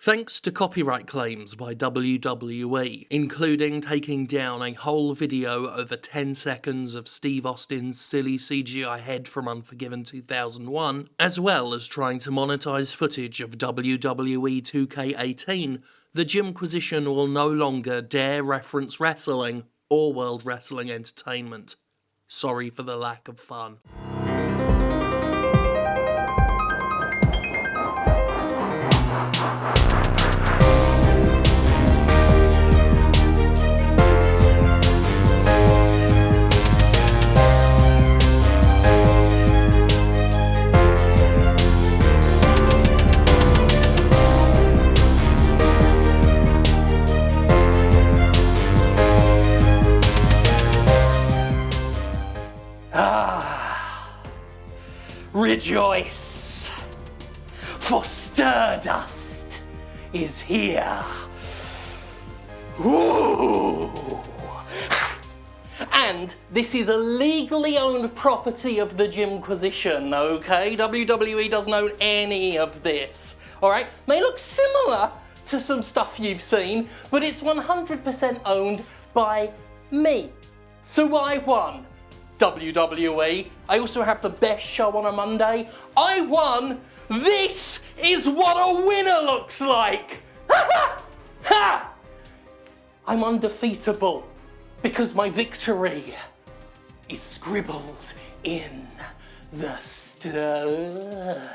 Thanks to copyright claims by WWE, including taking down a whole video over 10 seconds of Steve Austin's silly CGI head from Unforgiven 2001, as well as trying to monetize footage of WWE 2K18, the Jimquisition will no longer dare reference wrestling or World Wrestling Entertainment. Sorry for the lack of fun. Rejoice, for Sterdust is here. Ooh. And this is a legally owned property of the Jimquisition, okay? WWE doesn't own any of this, alright? May look similar to some stuff you've seen, but it's 100% owned by me. So I won. WWE. I also have the best show on a Monday. I won! This is what a winner looks like! Ha ha! I'm undefeatable because my victory is scribbled in the stars.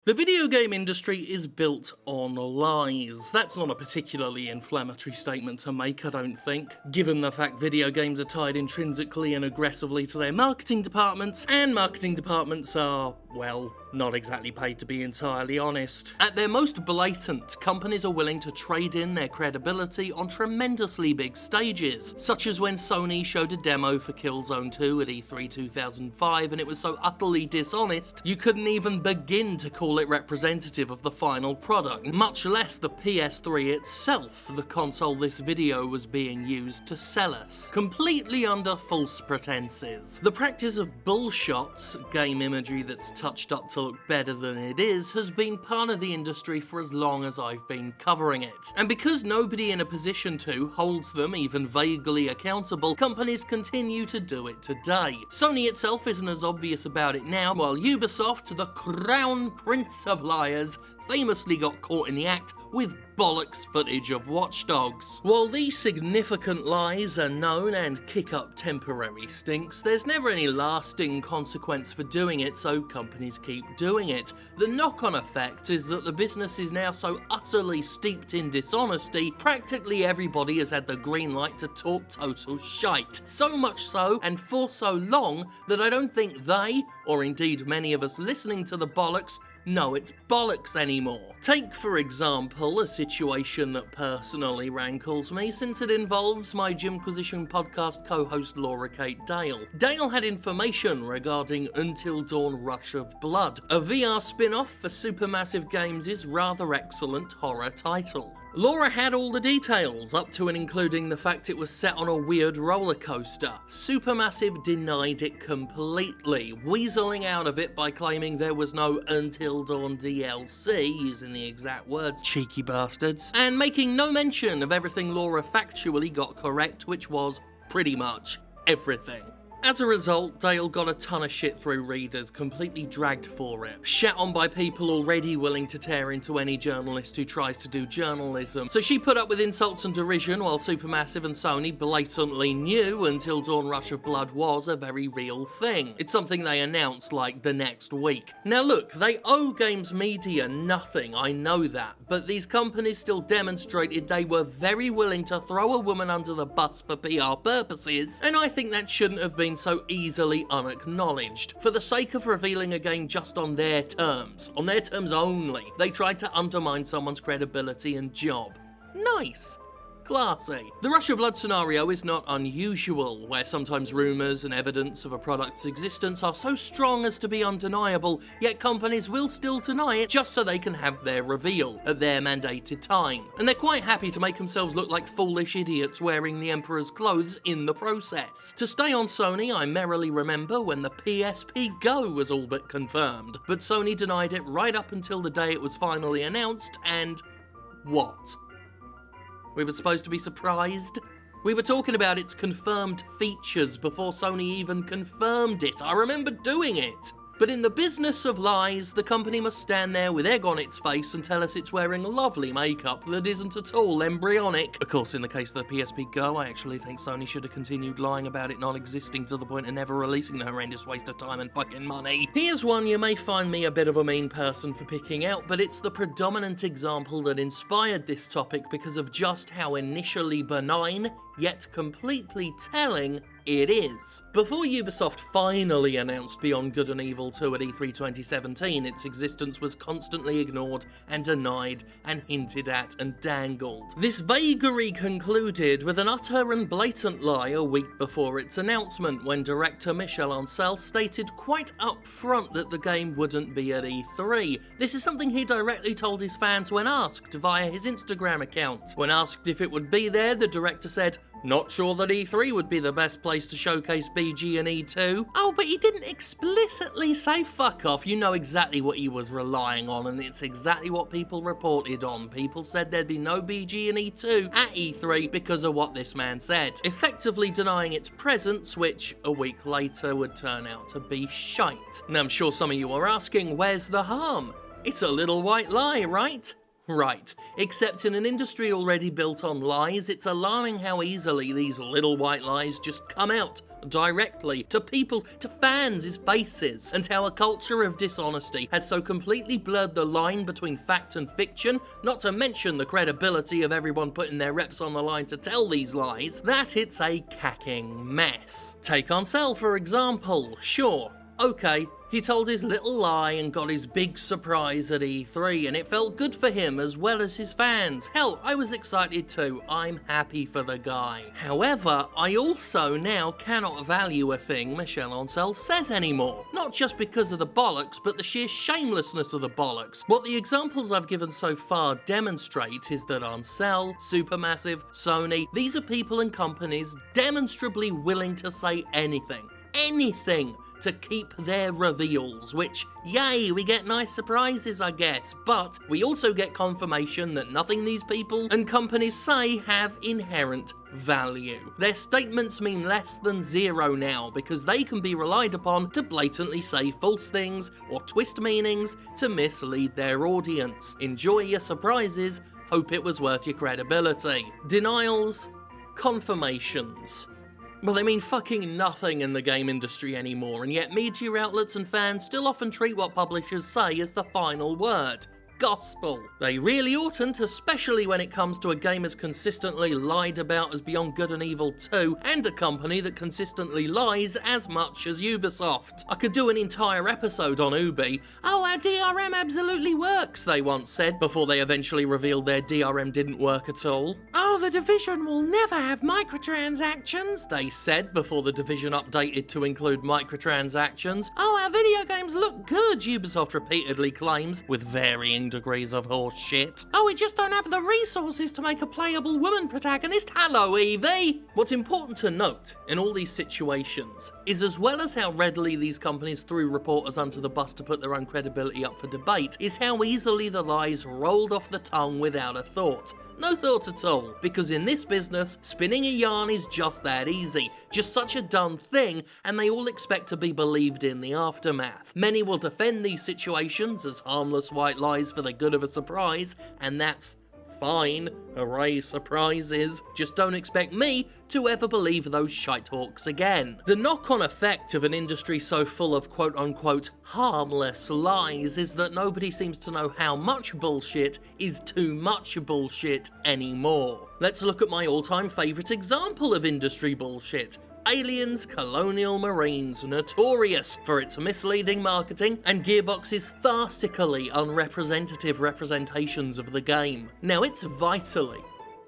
The video game industry is built on lies. That's not a particularly inflammatory statement to make, I don't think, given the fact video games are tied intrinsically and aggressively to their marketing departments, and marketing departments are, well, not exactly paid to be entirely honest. At their most blatant, companies are willing to trade in their credibility on tremendously big stages, such as when Sony showed a demo for Killzone 2 at E3 2005 and it was so utterly dishonest you couldn't even begin to call it representative of the final product, much less the PS3 itself, the console this video was being used to sell us, completely under false pretenses. The practice of bullshots, game imagery that's touched up to look better than it is, has been part of the industry for as long as I've been covering it. And because nobody in a position to holds them even vaguely accountable, companies continue to do it today. Sony itself isn't as obvious about it now, while Ubisoft, the crown prince of liars, famously got caught in the act with bollocks footage of Watch Dogs. While these significant lies are known and kick up temporary stinks, there's never any lasting consequence for doing it, so companies keep doing it. The knock-on effect is that the business is now so utterly steeped in dishonesty, practically everybody has had the green light to talk total shite. So much so, and for so long, that I don't think they, or indeed many of us listening to the bollocks, know it's bollocks anymore. Take, for example, a situation that personally rankles me since it involves my Jimquisition podcast co-host Laura Kate Dale. Dale had information regarding Until Dawn Rush of Blood, a VR spin-off for Supermassive Games' rather excellent horror title. Laura had all the details, up to and including the fact it was set on a weird roller coaster. Supermassive denied it completely, weaseling out of it by claiming there was no Until Dawn DLC, using the exact words, cheeky bastards, and making no mention of everything Laura factually got correct, which was pretty much everything. As a result, Dale got a ton of shit through readers, completely dragged for it. Shat on by people already willing to tear into any journalist who tries to do journalism. So she put up with insults and derision while Supermassive and Sony blatantly knew Until Dawn Rush of Blood was a very real thing. It's something they announced like the next week. Now look, they owe games media nothing, I know that, but these companies still demonstrated they were very willing to throw a woman under the bus for PR purposes, and I think that shouldn't have been so easily unacknowledged. For the sake of revealing a game just on their terms only, they tried to undermine someone's credibility and job. Nice. Classy. The rush of blood scenario is not unusual, where sometimes rumours and evidence of a product's existence are so strong as to be undeniable, yet companies will still deny it just so they can have their reveal at their mandated time. And they're quite happy to make themselves look like foolish idiots wearing the Emperor's clothes in the process. To stay on Sony, I merrily remember when the PSP Go was all but confirmed, but Sony denied it right up until the day it was finally announced, and what? We were supposed to be surprised? We were talking about its confirmed features before Sony even confirmed it. I remember doing it. But in the business of lies, the company must stand there with egg on its face and tell us it's wearing lovely makeup that isn't at all embryonic. Of course, in the case of the PSP Go, I actually think Sony should have continued lying about it not existing to the point of never releasing the horrendous waste of time and fucking money. Here's one you may find me a bit of a mean person for picking out, but it's the predominant example that inspired this topic because of just how initially benign, yet completely telling, it is. Before Ubisoft finally announced Beyond Good and Evil 2 at E3 2017, its existence was constantly ignored and denied and hinted at and dangled. This vagary concluded with an utter and blatant lie a week before its announcement, when director Michel Ancel stated quite up front that the game wouldn't be at E3. This is something he directly told his fans when asked via his Instagram account. When asked if it would be there, the director said, "Not sure that E3 would be the best place to showcase BG and E2. Oh, but he didn't explicitly say fuck off. You know exactly what he was relying on, and it's exactly what people reported on. People said there'd be no BG and E2 at E3 because of what this man said, effectively denying its presence, which a week later would turn out to be shite. Now, I'm sure some of you are asking, where's the harm? It's a little white lie, right? Right, except in an industry already built on lies, it's alarming how easily these little white lies just come out directly to people, to fans' faces, and how a culture of dishonesty has so completely blurred the line between fact and fiction, not to mention the credibility of everyone putting their reps on the line to tell these lies, that it's a cacking mess. Take Ancel, for example. Sure, okay, he told his little lie and got his big surprise at E3, and it felt good for him as well as his fans. Hell, I was excited too. I'm happy for the guy. However, I also now cannot value a thing Michel Ancel says anymore. Not just because of the bollocks, but the sheer shamelessness of the bollocks. What the examples I've given so far demonstrate is that Ancel, Supermassive, Sony, these are people and companies demonstrably willing to say anything to keep their reveals, which, yay, we get nice surprises, I guess, but we also get confirmation that nothing these people and companies say have inherent value. Their statements mean less than zero now, because they can be relied upon to blatantly say false things or twist meanings to mislead their audience. Enjoy your surprises, hope it was worth your credibility. Denials, confirmations. Well, they mean fucking nothing in the game industry anymore, and yet media outlets and fans still often treat what publishers say as the final word. Gospel. They really oughtn't, especially when it comes to a game as consistently lied about as Beyond Good and Evil 2, and a company that consistently lies as much as Ubisoft. I could do an entire episode on Ubi. Oh, our DRM absolutely works, they once said, before they eventually revealed their DRM didn't work at all. Oh, the Division will never have microtransactions, they said, before the Division updated to include microtransactions. Oh, our video games look good, Ubisoft repeatedly claims, with varying degrees of horse shit. Oh, we just don't have the resources to make a playable woman protagonist. Hello, Evie! What's important to note in all these situations is, as well as how readily these companies threw reporters under the bus to put their own credibility up for debate, is how easily the lies rolled off the tongue without a thought. No thought at all, because in this business, spinning a yarn is just that easy, just such a done thing, and they all expect to be believed in the aftermath. Many will defend these situations as harmless white lies for the good of a surprise, and that's fine. Hooray, surprises. Just don't expect me to ever believe those shitehawks again. The knock-on effect of an industry so full of quote-unquote harmless lies is that nobody seems to know how much bullshit is too much bullshit anymore. Let's look at my all-time favourite example of industry bullshit. Aliens Colonial Marines, notorious for its misleading marketing and Gearbox's farcically unrepresentative representations of the game. Now, it's vitally,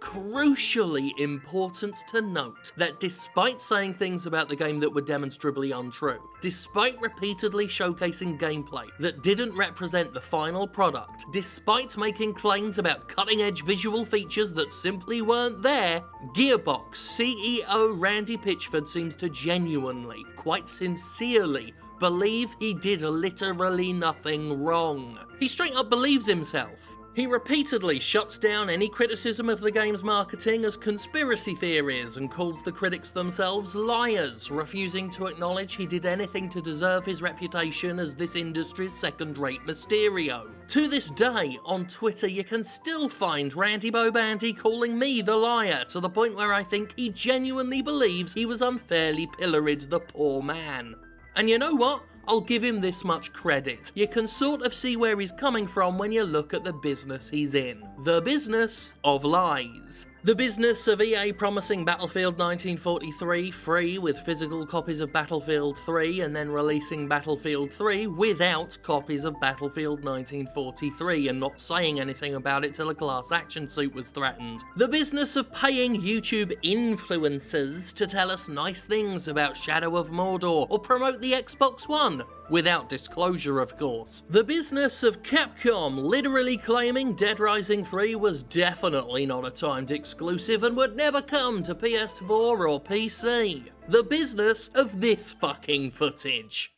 crucially important to note that despite saying things about the game that were demonstrably untrue, despite repeatedly showcasing gameplay that didn't represent the final product, despite making claims about cutting-edge visual features that simply weren't there, Gearbox CEO Randy Pitchford seems to genuinely, quite sincerely, believe he did literally nothing wrong. He straight up believes himself. He repeatedly shuts down any criticism of the game's marketing as conspiracy theories and calls the critics themselves liars, refusing to acknowledge he did anything to deserve his reputation as this industry's second-rate Mysterio. To this day, on Twitter you can still find Randy Bobandy calling me the liar, to the point where I think he genuinely believes he was unfairly pilloried, the poor man. And you know what? I'll give him this much credit. You can sort of see where he's coming from when you look at the business he's in. The business of lies. The business of EA promising Battlefield 1943 free with physical copies of Battlefield 3 and then releasing Battlefield 3 without copies of Battlefield 1943 and not saying anything about it till a class action suit was threatened. The business of paying YouTube influencers to tell us nice things about Shadow of Mordor or promote the Xbox One. Without disclosure, of course. The business of Capcom literally claiming Dead Rising 3 was definitely not a timed exclusive and would never come to PS4 or PC. The business of this fucking footage.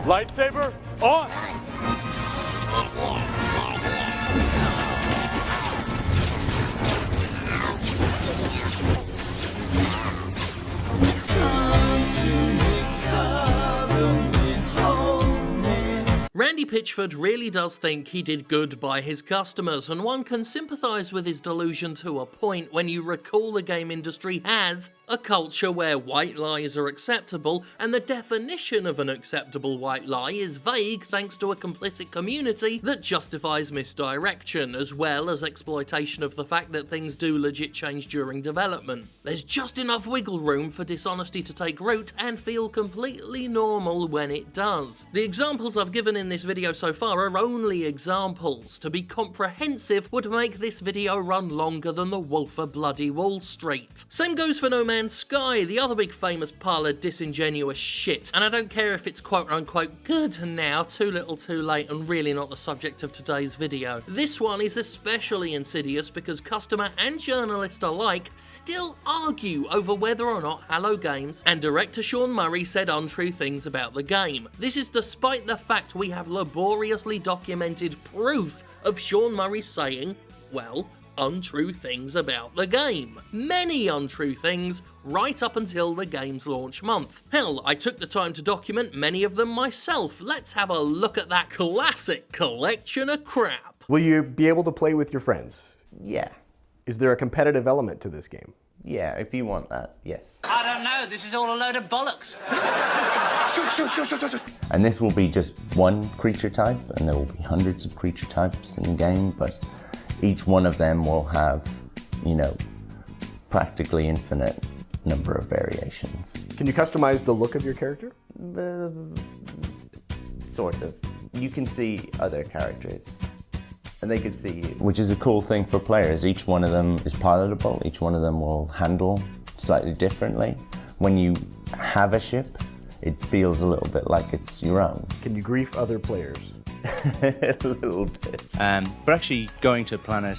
Lightsaber on! Randy Pitchford really does think he did good by his customers, and one can sympathise with his delusion to a point when you recall the game industry has a culture where white lies are acceptable, and the definition of an acceptable white lie is vague thanks to a complicit community that justifies misdirection, as well as exploitation of the fact that things do legit change during development. There's just enough wiggle room for dishonesty to take root and feel completely normal when it does. The examples I've given in this video so far are only examples. To be comprehensive would make this video run longer than the Wolf of Bloody Wall Street. Same goes for No Man's Sky, the other big famous pile of disingenuous shit, and I don't care if it's quote-unquote good now, too little too late and really not the subject of today's video. This one is especially insidious because customer and journalist alike still argue over whether or not Hello Games and director Sean Murray said untrue things about the game. This is despite the fact we have laboriously documented proof of Sean Murray saying, well, untrue things about the game. Many untrue things right up until the game's launch month. Hell, I took the time to document many of them myself. Let's have a look at that classic collection of crap. Will you be able to play with your friends? Yeah. Is there a competitive element to this game? Yeah, if you want that, yes. I don't know, this is all a load of bollocks. And this will be just one creature type, and there will be hundreds of creature types in the game, but each one of them will have, you know, practically infinite number of variations. Can you customize the look of your character? Sort of. You can see other characters, and they could see you. Which is a cool thing for players. Each one of them is pilotable. Each one of them will handle slightly differently. When you have a ship, it feels a little bit like it's your own. Can you grief other players? A little bit. But actually going to a planet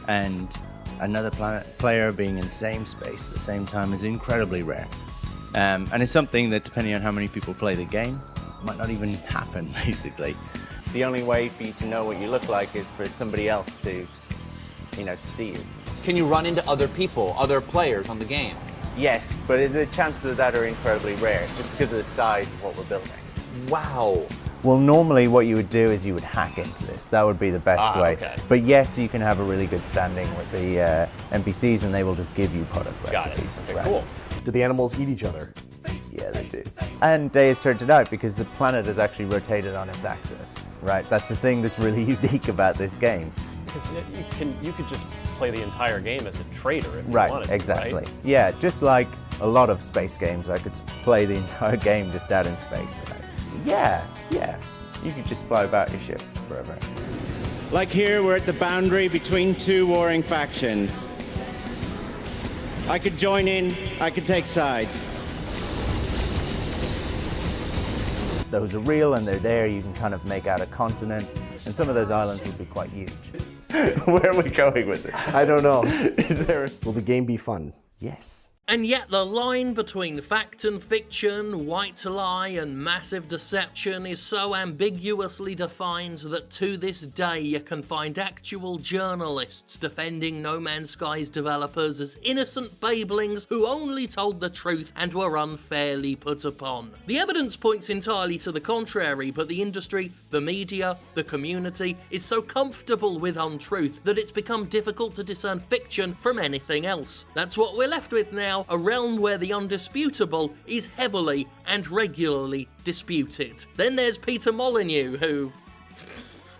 and another player being in the same space at the same time is incredibly rare. And it's something that, depending on how many people play the game, might not even happen, basically. The only way for you to know what you look like is for somebody else to, you know, to see you. Can you run into other people, other players on the game? Yes, but the chances of that are incredibly rare, just because of the size of what we're building. Wow. Well, normally what you would do is you would hack into this. That would be the best way. Okay. But yes, you can have a really good standing with the NPCs, and they will just give you product recipes. Okay, cool. Do the animals eat each other? Yeah, they do. And Day has turned it out because the planet has actually rotated on its axis, right? That's the thing that's really unique about this game. Because you could just play the entire game as a trader if you Right, wanted to, exactly. right? Yeah, just like a lot of space games, I could play the entire game just out in space. Right? Yeah, you could just fly about your ship forever. Like here, we're at the boundary between two warring factions. I could join in, I could take sides. Those are real and they're there. You can kind of make out a continent, and some of those islands would be quite huge. Where are we going with this? I don't know. Is there Will the game be fun? Yes. And yet the line between fact and fiction, white lie and massive deception is so ambiguously defined that to this day you can find actual journalists defending No Man's Sky's developers as innocent babelings who only told the truth and were unfairly put upon. The evidence points entirely to the contrary, but the industry, the media, the community is so comfortable with untruth that it's become difficult to discern fiction from anything else. That's what we're left with now, a realm where the undisputable is heavily and regularly disputed. Then there's Peter Molyneux, who...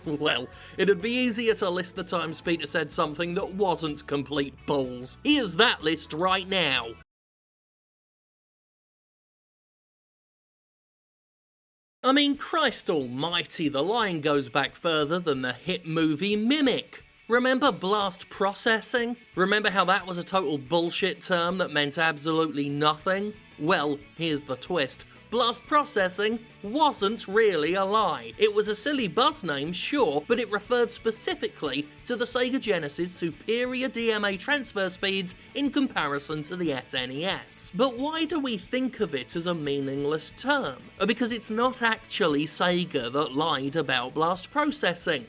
well, it'd be easier to list the times Peter said something that wasn't complete balls. Here's that list right now. I mean, Christ almighty, the line goes back further than the hit movie Mimic. Remember blast processing? Remember how that was a total bullshit term that meant absolutely nothing? Well, here's the twist. Blast processing wasn't really a lie. It was a silly buzz name, sure, but it referred specifically to the Sega Genesis superior DMA transfer speeds in comparison to the SNES. But why do we think of it as a meaningless term? Because it's not actually Sega that lied about blast processing.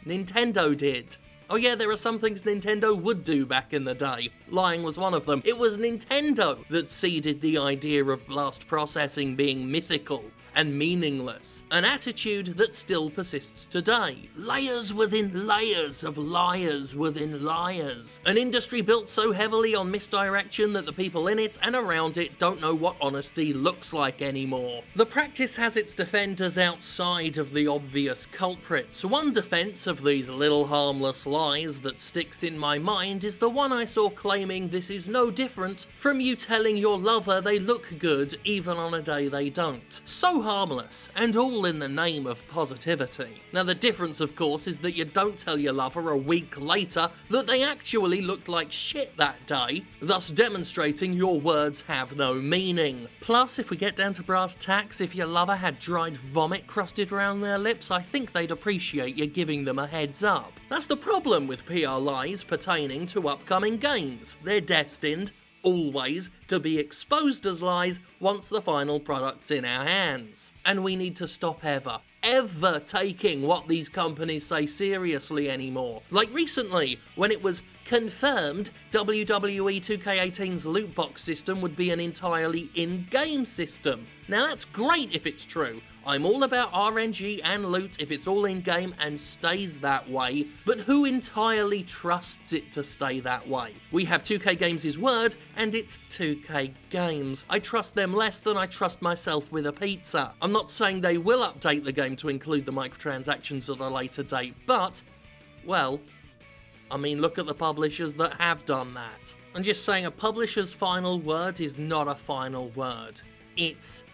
Nintendo did. Oh yeah, there are some things Nintendo would do back in the day. Lying was one of them. It was Nintendo that seeded the idea of blast processing being mythical and meaningless, an attitude that still persists today. Layers within layers of liars within liars. An industry built so heavily on misdirection that the people in it and around it don't know what honesty looks like anymore. The practice has its defenders outside of the obvious culprits. One defense of these little harmless lies that sticks in my mind is the one I saw claiming this is no different from you telling your lover they look good even on a day they don't. So harmless, and all in the name of positivity. Now the difference of course is that you don't tell your lover a week later that they actually looked like shit that day, thus demonstrating your words have no meaning. Plus, if we get down to brass tacks, if your lover had dried vomit crusted around their lips, I think they'd appreciate you giving them a heads up. That's the problem with PR lies pertaining to upcoming games. They're destined, always, to be exposed as lies once the final product's in our hands. And we need to stop ever taking what these companies say seriously anymore. Like recently, when it was confirmed WWE 2K18's loot box system would be an entirely in-game system. Now that's great if it's true. I'm all about RNG and loot if it's all in-game and stays that way, but who entirely trusts it to stay that way? We have 2K Games' word, and it's 2K Games. I trust them less than I trust myself with a pizza. I'm not saying they will update the game to include the microtransactions at a later date, but, well, I mean, look at the publishers that have done that. I'm just saying a publisher's final word is not a final word. It's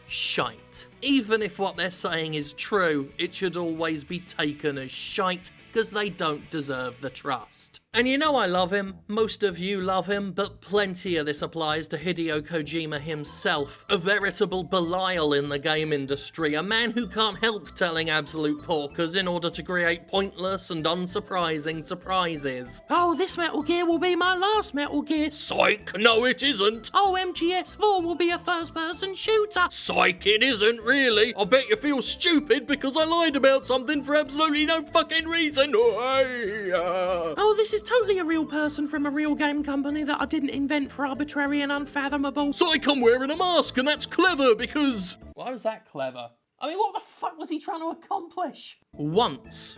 shite. Even if what they're saying is true, it should always be taken as shite, because they don't deserve the trust. And you know I love him, most of you love him, but plenty of this applies to Hideo Kojima himself. A veritable Belial in the game industry, a man who can't help telling absolute porkers in order to create pointless and unsurprising surprises. Oh, this Metal Gear will be my last Metal Gear. Psych, no it isn't. Oh, MGS4 will be a first-person shooter. Psych, it isn't really. I bet you feel stupid because I lied about something for absolutely no fucking reason. Oh, this is totally a real person from a real game company that I didn't invent for arbitrary and unfathomable. Psych, I'm wearing a mask and that's clever because... Why was that clever? I mean, what the fuck was he trying to accomplish? Once,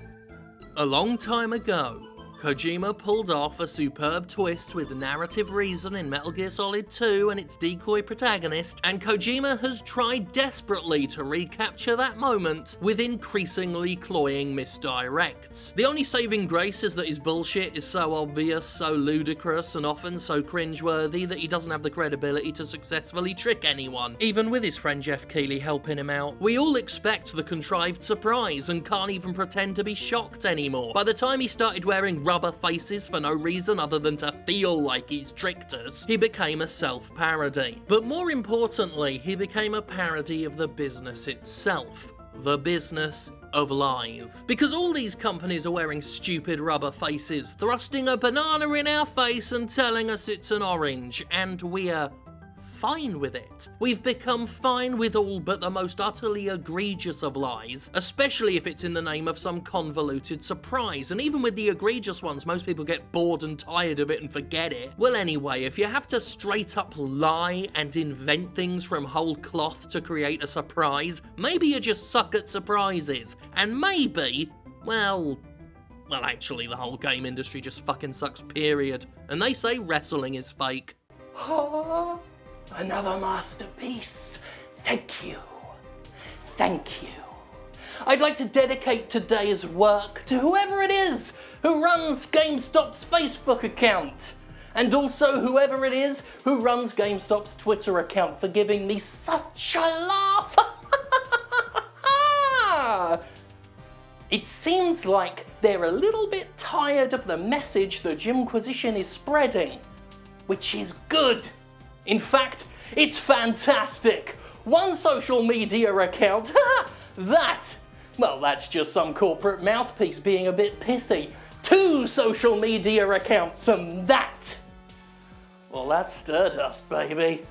a long time ago, Kojima pulled off a superb twist with narrative reason in Metal Gear Solid 2 and its decoy protagonist, and Kojima has tried desperately to recapture that moment with increasingly cloying misdirects. The only saving grace is that his bullshit is so obvious, so ludicrous, and often so cringeworthy that he doesn't have the credibility to successfully trick anyone, even with his friend Jeff Keighley helping him out. We all expect the contrived surprise and can't even pretend to be shocked anymore. By the time he started wearing rubber faces for no reason other than to feel like he's tricked us, he became a self-parody. But more importantly, he became a parody of the business itself. The business of lies. Because all these companies are wearing stupid rubber faces, thrusting a banana in our face and telling us it's an orange, and we're fine with it. We've become fine with all but the most utterly egregious of lies, especially if it's in the name of some convoluted surprise, and even with the egregious ones, most people get bored and tired of it and forget it. Well anyway, if you have to straight up lie and invent things from whole cloth to create a surprise, maybe you just suck at surprises, and maybe, well actually the whole game industry just fucking sucks, period. And they say wrestling is fake. Another masterpiece. Thank you. Thank you. I'd like to dedicate today's work to whoever it is who runs GameStop's Facebook account, and also whoever it is who runs GameStop's Twitter account for giving me such a laugh. It seems like they're a little bit tired of the message the Jimquisition is spreading, which is good. In fact, it's fantastic. One social media account, that's just some corporate mouthpiece being a bit pissy. 2 social media accounts, and that's Sterdust, baby.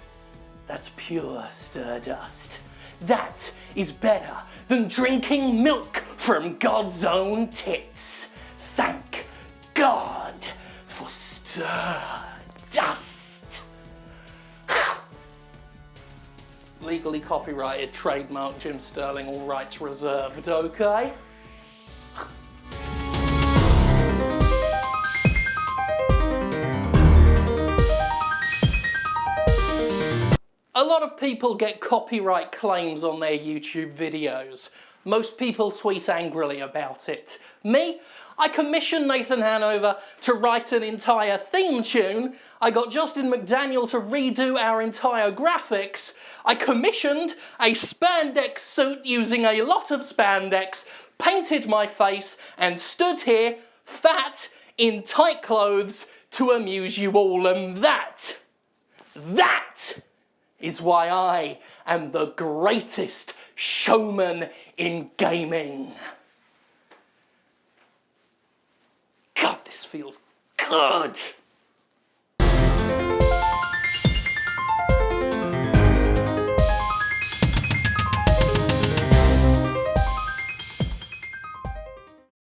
That's pure Sterdust. That is better than drinking milk from God's own tits. Thank God for Sterdust. Legally copyrighted, trademark, Jim Sterling, all rights reserved, okay? A lot of people get copyright claims on their YouTube videos. Most people tweet angrily about it. Me? I commissioned Nathan Hanover to write an entire theme tune. I got Justin McDaniel to redo our entire graphics. I commissioned a spandex suit using a lot of spandex, painted my face, and stood here, fat, in tight clothes, to amuse you all. And that is why I am the greatest showman in gaming. God, this feels good.